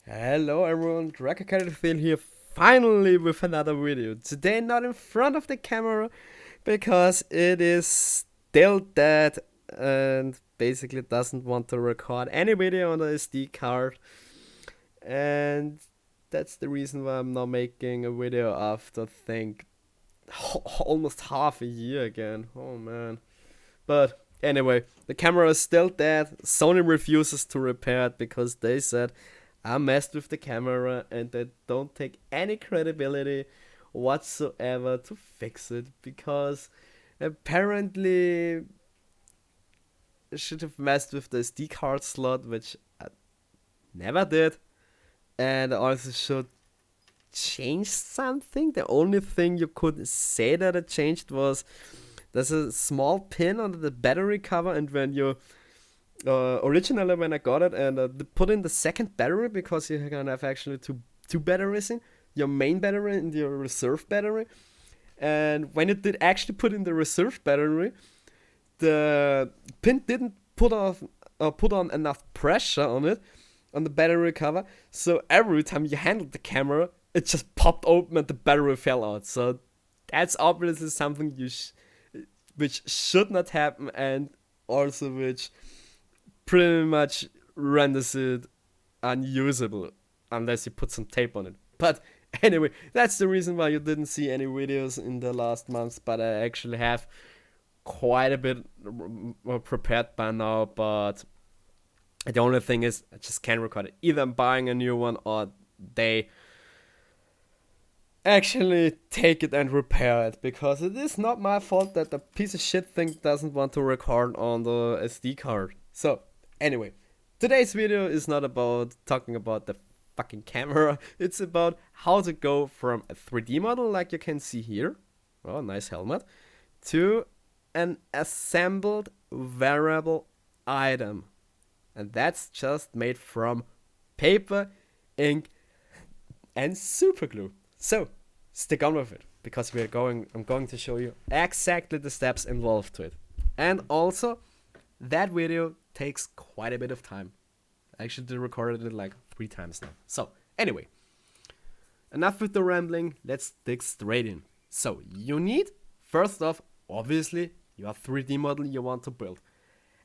Hello everyone, Phil here, finally with another video. Today not in front of the camera because it is still dead and basically doesn't want to record any video on the SD card. And that's the reason why I'm not making a video after almost half a year again. Oh man. But anyway, the camera is still dead. Sony refuses to repair it because they said I messed with the camera and they don't take any credibility whatsoever to fix it because apparently I should have messed with the SD card slot, which I never did, and I also should change something. The only thing you could say that it changed was there's a small pin under the battery cover, and when you originally when I got it and put in the second battery, because you can have actually two batteries in your main battery and your reserve battery, and when you did actually put in the reserve battery, the pin didn't put on enough pressure on the battery cover, so every time you handled the camera it just popped open and the battery fell out. So that's obviously something which should not happen, and also which pretty much renders it unusable unless you put some tape on it. But anyway, that's the reason why you didn't see any videos in the last months, but I actually have quite a bit prepared by now. But the only thing is I just can't record it. Either I'm buying a new one or they actually take it and repair it, because it is not my fault that the piece of shit thing doesn't want to record on the SD card. So anyway, today's video is not about talking about the fucking camera. It's about how to go from a 3D model, like you can see here, oh nice helmet, to an assembled wearable item. And that's just made from paper, ink, and super glue. So stick on with it, because I'm going to show you exactly the steps involved to it. And also, that video takes quite a bit of time. I actually recorded it like 3 times now. So anyway, enough with the rambling, let's dig straight in. So you need, first off, obviously, your 3D model you want to build.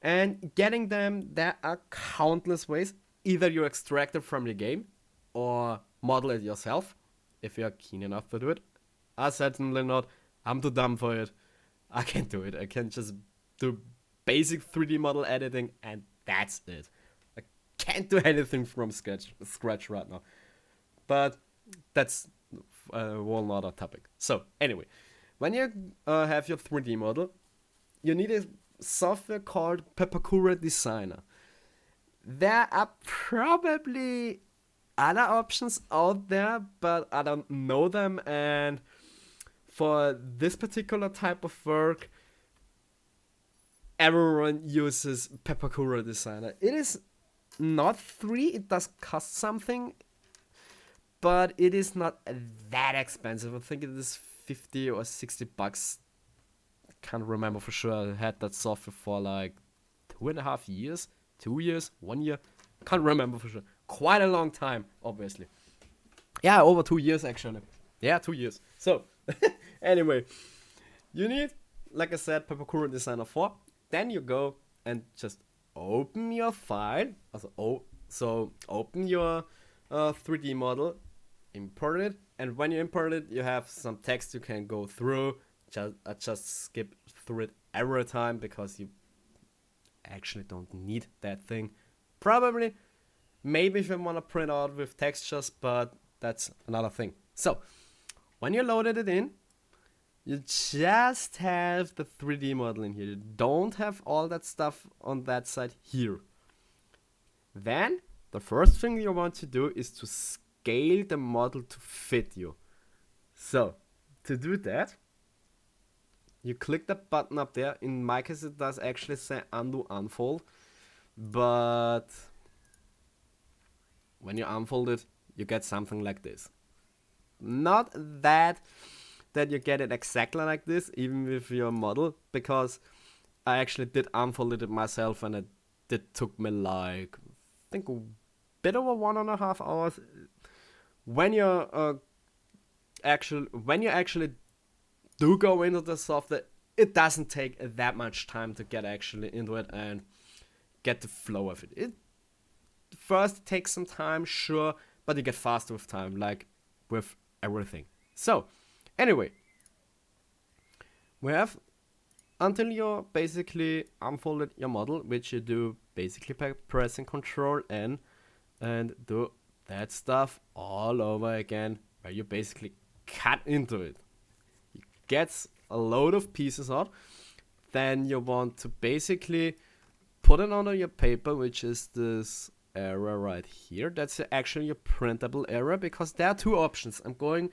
And getting them, there are countless ways. Either you extract it from the game or model it yourself, if you're keen enough to do it. I certainly not. I'm too dumb for it. I can't do it. I can just do basic 3D model editing and that's it. I can't do anything from scratch right now. But that's a whole other topic. So anyway, when you have your 3D model, you need a software called Pepakura Designer. There are probably other options out there, but I don't know them, and for this particular type of work, everyone uses Pepakura Designer. It is not free, it does cost something, but it is not that expensive. I think it is 50 or 60 bucks. Can't remember for sure. I had that software for like 2.5 years, 2 years, 1 year. Can't remember for sure. Quite a long time, obviously. Yeah, over 2 years actually. Yeah, 2 years. So, anyway, you need, like I said, Pepakura Designer 4. Then you go and just open your file. So open your 3D model, import it, and when you import it, you have some text you can go through. I just skip through it every time because you actually don't need that thing. Probably, maybe if you want to print out with textures, but that's another thing. So, when you loaded it in, you just have the 3D model in here. You don't have all that stuff on that side here. Then, the first thing you want to do is to scale the model to fit you. So, to do that, you click the button up there. In my case, it does actually say undo unfold, but when you unfold it, you get something like this. Not that you get it exactly like this, even with your model, because I actually did unfold it myself, and it took me like, I think bit over 1.5 hours. When you're when you actually do go into the software, it doesn't take that much time to get actually into it and get the flow of it. It first takes some time, sure, but you get faster with time, like with everything. So, anyway, we have until you basically unfolded your model, which you do basically by pressing Control N and do that stuff all over again, where you basically cut into it. It gets a load of pieces out. Then you want to basically put it onto your paper, which is this area right here. That's actually your printable area, because there are two options. I'm going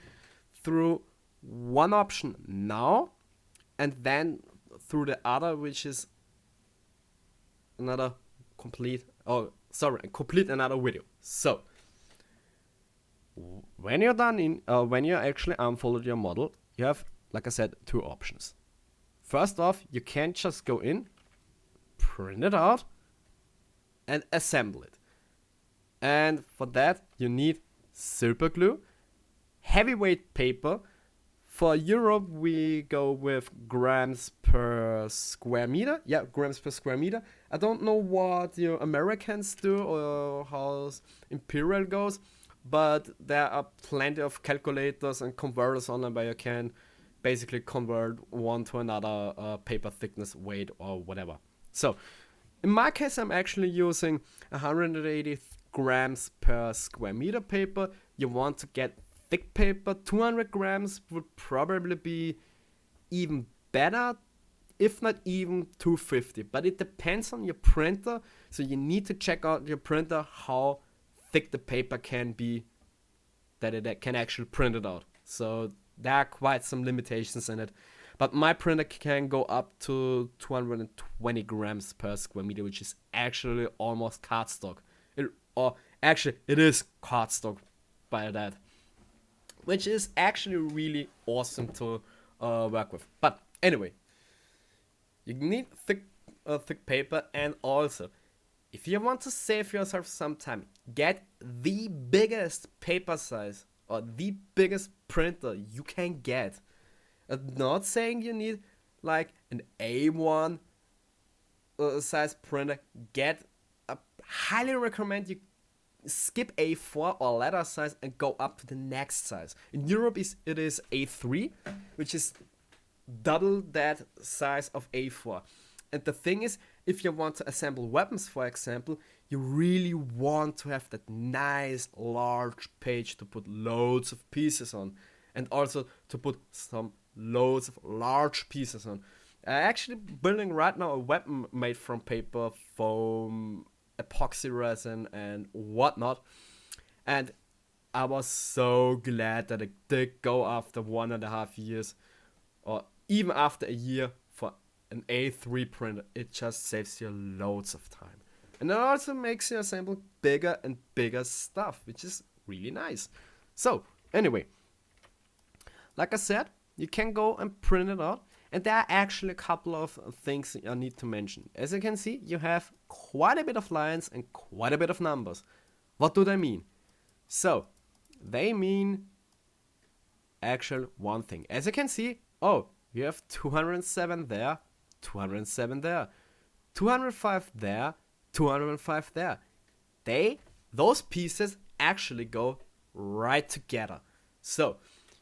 through one option now and then through the other, which is another complete another video. So when you're done when you actually unfolded your model, you have, like I said, two options. First off, you can just go in, print it out, and assemble it. And for that, you need super glue, heavyweight paper. For Europe, we go with grams per square meter. Yeah, grams per square meter. I don't know what you Americans do or how Imperial goes, but there are plenty of calculators and converters on them where you can basically convert one to another paper thickness, weight, or whatever. So, in my case, I'm actually using 180 grams per square meter paper. You want to get thick paper. 200 grams would probably be even better, if not even 250. But it depends on your printer, so you need to check out your printer how thick the paper can be that it can actually print it out. So there are quite some limitations in it. But my printer can go up to 220 grams per square meter, which is actually almost cardstock. It is cardstock by that, which is actually really awesome to work with. But anyway, you need thick paper, and also, if you want to save yourself some time, get the biggest paper size or the biggest printer you can get. I'm not saying you need like an A1 size printer. I highly recommend you skip A4 or letter size and go up to the next size. In Europe, it is A3, which is double that size of A4. And the thing is, if you want to assemble weapons, for example, you really want to have that nice large page to put loads of pieces on, and also to put some loads of large pieces on. I'm actually building right now a weapon made from paper, foam, epoxy resin, and whatnot. And I was so glad that it did go after 1.5 years, or even after a year, for an A3 printer. It just saves you loads of time. And it also makes you assemble bigger and bigger stuff, which is really nice. So, anyway, like I said, you can go and print it out. And there are actually a couple of things I need to mention. As you can see, you have quite a bit of lines and quite a bit of numbers. What do they mean? So, they mean actual one thing. As you can see, you have 207 there, 207 there, 205 there, 205 there. Those pieces actually go right together. So,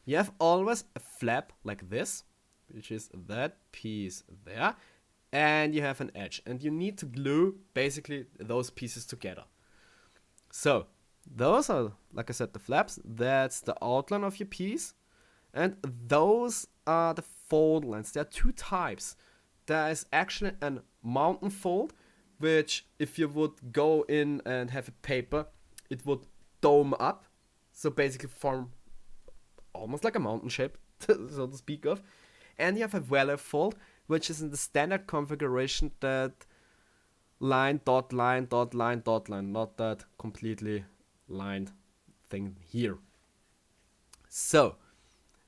you have always a flap like this, which is that piece there, and you have an edge, and you need to glue basically those pieces together. So those are, like I said, the flaps. That's the outline of your piece, and those are the fold lines. There are two types. There is actually a mountain fold, which if you would go in and have a paper, it would dome up, so basically form almost like a mountain shape, so to speak of. And you have a valley fold, which is in the standard configuration, that line, dot, line, dot, line, dot, line, not that completely lined thing here. So,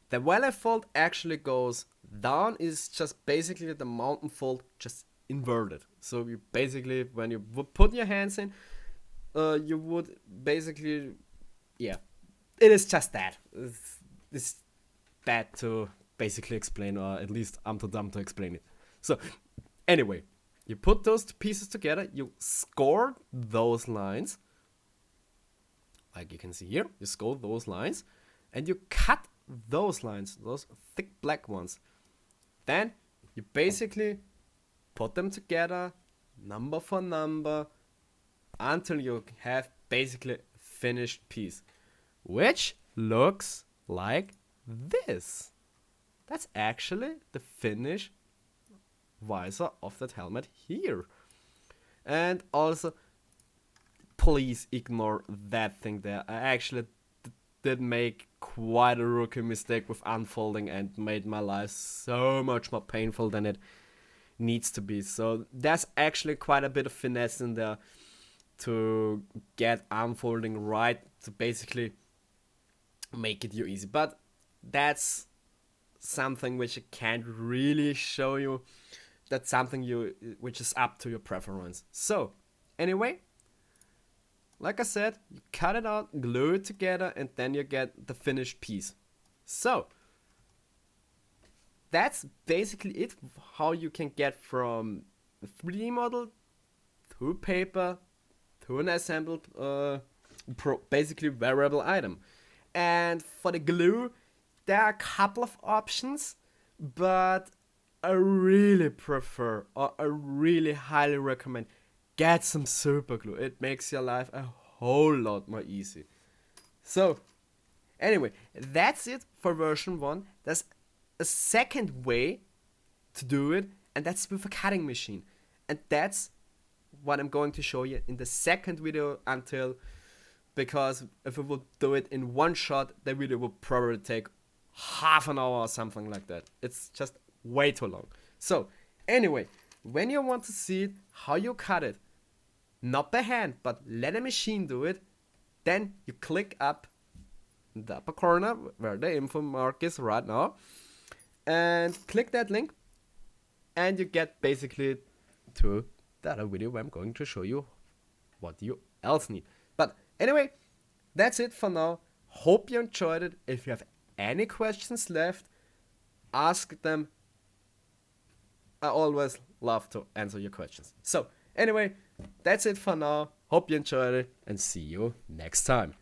the valley fold actually goes down, is just basically the mountain fold just inverted. So you basically, when you would put your hands in, you would basically, yeah, it is just that. It's bad to basically explain, or at least I'm too dumb to explain it. So, anyway, you put those two pieces together, you score those lines, like you can see here, you score those lines, and you cut those lines, those thick black ones. Then you basically put them together, number for number, until you have basically a finished piece, which looks like this. That's actually the finished visor of that helmet here. And also, please ignore that thing there. I actually did make quite a rookie mistake with unfolding and made my life so much more painful than it needs to be. So there's actually quite a bit of finesse in there to get unfolding right, to basically make it easy. But that's something which I can't really show you. That's something which is up to your preference. So anyway, like I said, you cut it out, glue it together, and then you get the finished piece. So that's basically it, how you can get from a 3D model to paper to an assembled basically wearable item. And for the glue, there are a couple of options, but I really prefer, or I really highly recommend, get some super glue. It makes your life a whole lot more easy. So anyway, that's it for version 1. There's a second way to do it, and that's with a cutting machine. And that's what I'm going to show you in the second video, because if we would do it in one shot, the video would probably take half an hour or something like that. It's just way too long. So anyway, when you want to see it, how you cut it, not by hand, but let a machine do it, then you click up in the upper corner where the info mark is right now, and click that link, and you get basically to the other video where I'm going to show you what you else need. But anyway, that's it for now. Hope you enjoyed it. If you have any questions left, ask them. I always love to answer your questions. So anyway, that's it for now. Hope you enjoyed it, and see you next time.